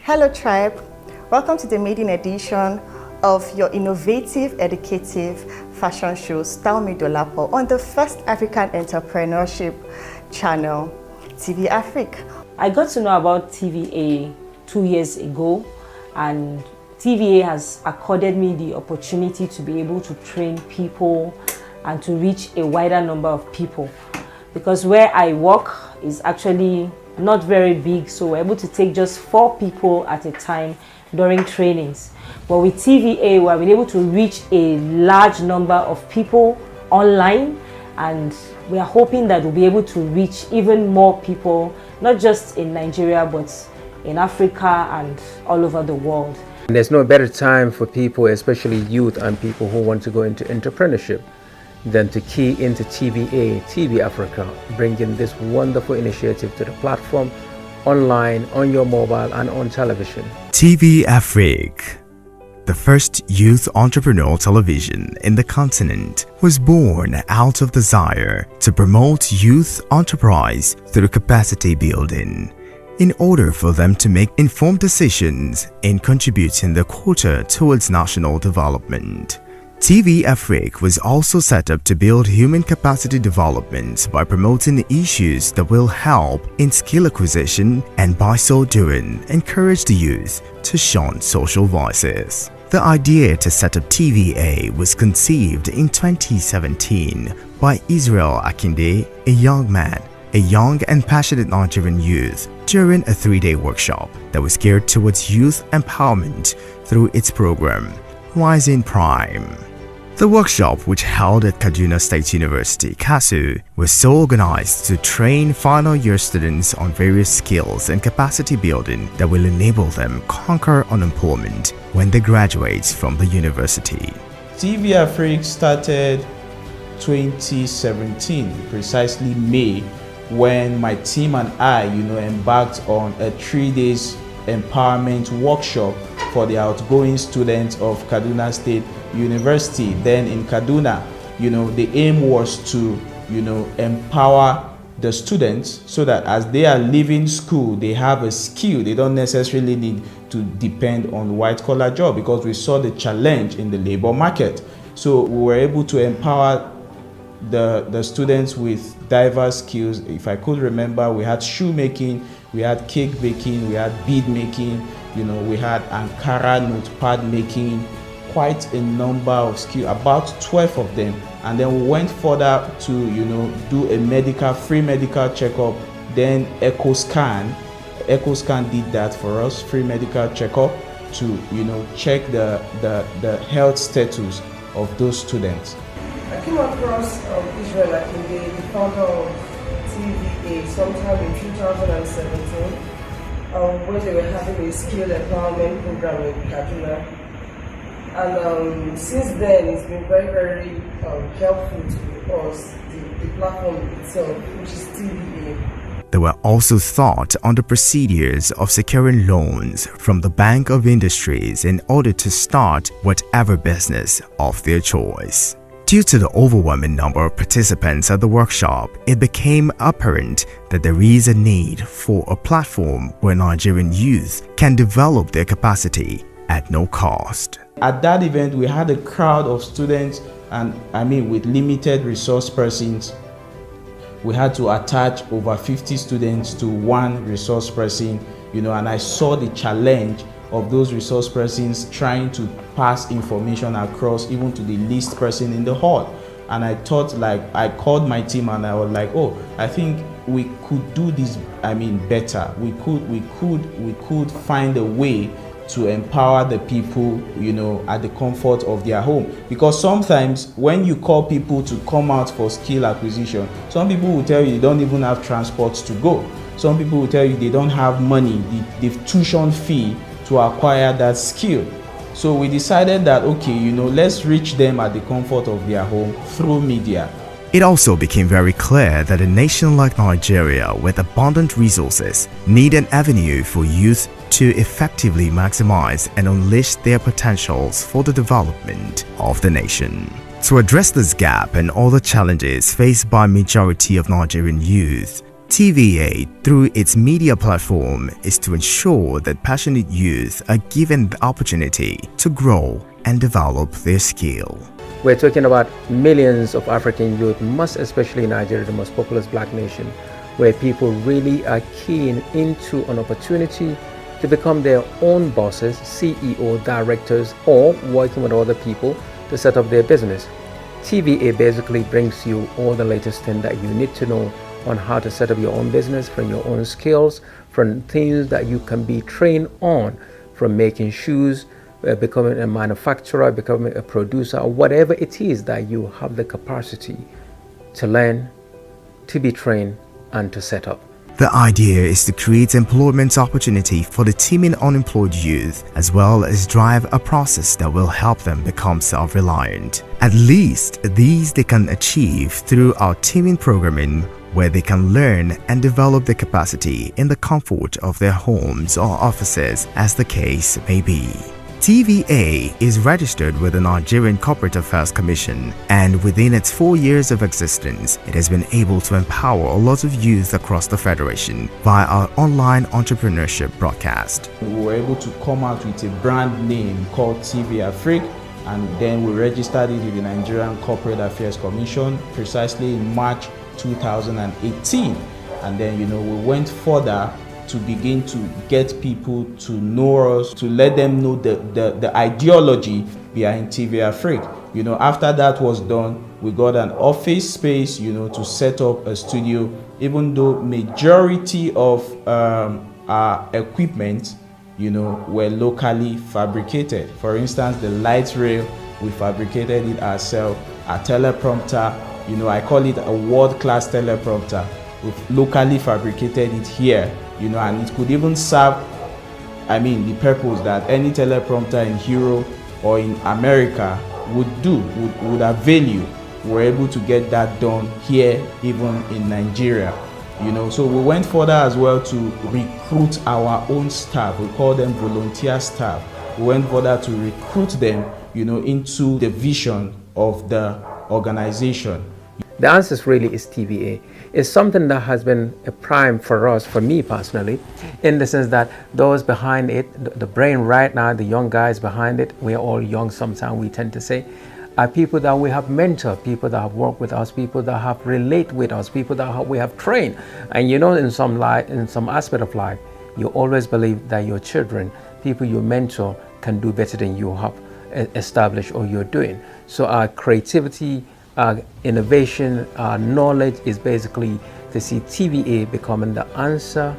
Hello Tribe, welcome to the maiden edition of your innovative, educative fashion show, Style Me Dolapo, on the first African entrepreneurship channel, TV Afrique. I got to know about TVA 2 years ago, and TVA has accorded me the opportunity to be able to train people and to reach a wider number of people, because where I work is actually not very big, so we're able to take just 4 people at a time during trainings. But with TVA, we've been able to reach a large number of people online, and we are hoping that we'll be able to reach even more people, not just in Nigeria, but in Africa and all over the world. There's no better time for people, especially youth and people who want to go into entrepreneurship, than to key into TVA, TV Africa, bringing this wonderful initiative to the platform, online, on your mobile and on television. TV Afrique, the first youth entrepreneurial television in the continent, was born out of desire to promote youth enterprise through capacity building, in order for them to make informed decisions in contributing their quota towards national development. TV Afrique was also set up to build human capacity development by promoting issues that will help in skill acquisition, and by so doing encourage the youth to shun social vices. The idea to set up TVA was conceived in 2017 by Israel Akinde, a young and passionate Nigerian youth, during a 3-day workshop that was geared towards youth empowerment through its program, Rising Prime. The workshop, which held at Kaduna State University, KASU, was so organized to train final year students on various skills and capacity building that will enable them conquer unemployment when they graduate from the university. TV Afrique started 2017, precisely May, when my team and I, embarked on a 3-day empowerment workshop for the outgoing students of Kaduna State University. Then in Kaduna, the aim was to, empower the students so that as they are leaving school, they have a skill. They don't necessarily need to depend on white-collar job, because we saw the challenge in the labor market. So we were able to empower the students with diverse skills. If I could remember, we had shoemaking, we had cake baking, we had bead making, we had Ankara notepad making, quite a number of skills, about 12 of them. And then we went further to, do a free medical checkup. Then EchoScan did that for us, free medical checkup to, check the health status of those students. I came across Israel Akinde, the founder of TVA, sometime in 2017, when they were having a skill empowerment program in Kaduna. And since then, it's been very, very helpful to us, the platform itself, which is TVA. They were also taught on the procedures of securing loans from the Bank of Industries in order to start whatever business of their choice. Due to the overwhelming number of participants at the workshop, it became apparent that there is a need for a platform where Nigerian youth can develop their capacity at no cost. At that event, we had a crowd of students, and with limited resource persons. We had to attach over 50 students to one resource person, and I saw the challenge of those resource persons trying to pass information across even to the least person in the hall. And I thought, I called my team and I was like, oh, I think we could do this better. We could find a way to empower the people, at the comfort of their home. Because sometimes when you call people to come out for skill acquisition, some people will tell you they don't even have transport to go. Some people will tell you they don't have money, the tuition fee to acquire that skill. So we decided that, okay, let's reach them at the comfort of their home through media. It also became very clear that a nation like Nigeria, with abundant resources, need an avenue for youth to effectively maximize and unleash their potentials for the development of the nation. To address this gap and other challenges faced by majority of Nigerian youth, TVA, through its media platform, is to ensure that passionate youth are given the opportunity to grow and develop their skill. We're talking about millions of African youth, most especially Nigeria, the most populous black nation, where people really are keen into an opportunity to become their own bosses, CEO, directors, or working with other people to set up their business. TVA basically brings you all the latest thing that you need to know on how to set up your own business, from your own skills, from things that you can be trained on, from making shoes, becoming a manufacturer, becoming a producer, or whatever it is that you have the capacity to learn, to be trained, and to set up. The idea is to create employment opportunity for the teeming unemployed youth, as well as drive a process that will help them become self-reliant. At least these they can achieve through our teaming programming, where they can learn and develop their capacity in the comfort of their homes or offices, as the case may be. TVA is registered with the Nigerian Corporate Affairs Commission, and within its 4 years of existence, it has been able to empower a lot of youth across the Federation via our online entrepreneurship broadcast. We were able to come out with a brand name called TVA Afrique, and then we registered it with the Nigerian Corporate Affairs Commission precisely in March 2018. And then, we went further to begin to get people to know us, to let them know the ideology behind TVA Afrique. After that was done, we got an office space, to set up a studio, even though majority of our equipment, were locally fabricated. For instance, the light rail, we fabricated it ourselves. Our teleprompter, I call it a world-class teleprompter. We've locally fabricated it here. And it could even serve, the purpose that any teleprompter in Europe or in America would avail you. We're able to get that done here, even in Nigeria. So we went further as well to recruit our own staff. We call them volunteer staff. We went further to recruit them, into the vision of the organization. The answer really is TVA. It's something that has been a prime for us, for me personally, in the sense that those behind it, the brain right now, the young guys behind it, we're all young sometimes, we tend to say, are people that we have mentored, people that have worked with us, people that have relate with us, people that we have trained. And in some aspect of life, you always believe that your children, people you mentor, can do better than you have established or you're doing. So our creativity, innovation, knowledge is basically to see TVA becoming the answer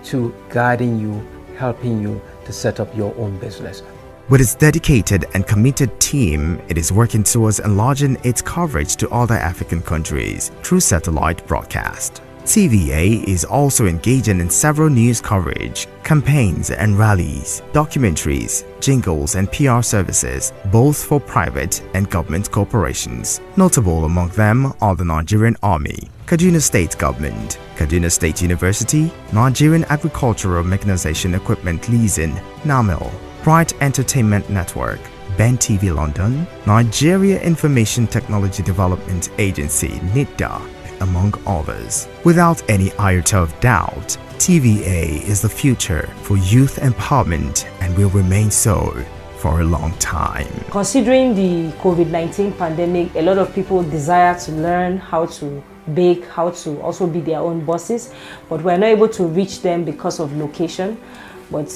to guiding you, helping you to set up your own business. With its dedicated and committed team, it is working towards enlarging its coverage to other African countries through satellite broadcast. TVA is also engaging in several news coverage, campaigns and rallies, documentaries, jingles and PR services, both for private and government corporations. Notable among them are the Nigerian Army, Kaduna State Government, Kaduna State University, Nigerian Agricultural Mechanization Equipment Leasing, NAMEL, Bright Entertainment Network, Ben TV London, Nigeria Information Technology Development Agency, NITDA, among others. Without any iota of doubt, TVA is the future for youth empowerment and will remain so for a long time. Considering the COVID-19 pandemic, a lot of people desire to learn how to bake, how to also be their own bosses, but we're not able to reach them because of location. But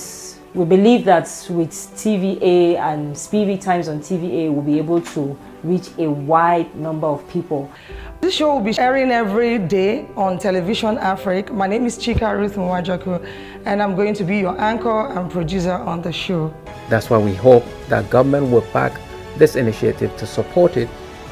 we believe that with TVA and PV Times on TVA, we'll be able to reach a wide number of people. This show will be airing every day on Television Afrique. My name is Chika Ruth Mwajaku, and I'm going to be your anchor and producer on the show. That's why we hope that government will back this initiative to support it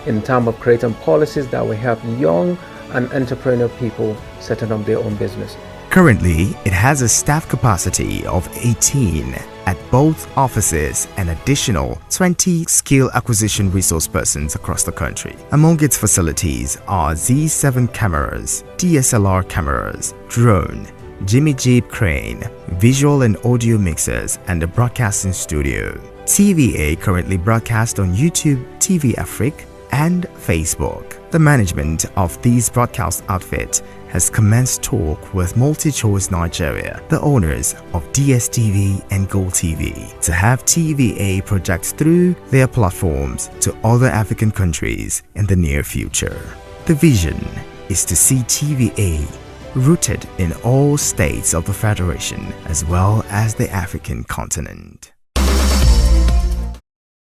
in terms of creating policies that will help young and entrepreneurial people setting up their own business. Currently, it has a staff capacity of 18 at both offices and additional 20 skill acquisition resource persons across the country. Among its facilities are Z7 cameras, DSLR cameras, drone, Jimmy Jeep crane, visual and audio mixers, and a broadcasting studio. TVA currently broadcasts on YouTube, TV Afrique, and Facebook. The management of these broadcast outfits has commenced talk with MultiChoice Nigeria, the owners of DSTV and GoTV, to have TVA project through their platforms to other African countries in the near future. The vision is to see TVA rooted in all states of the Federation as well as the African continent.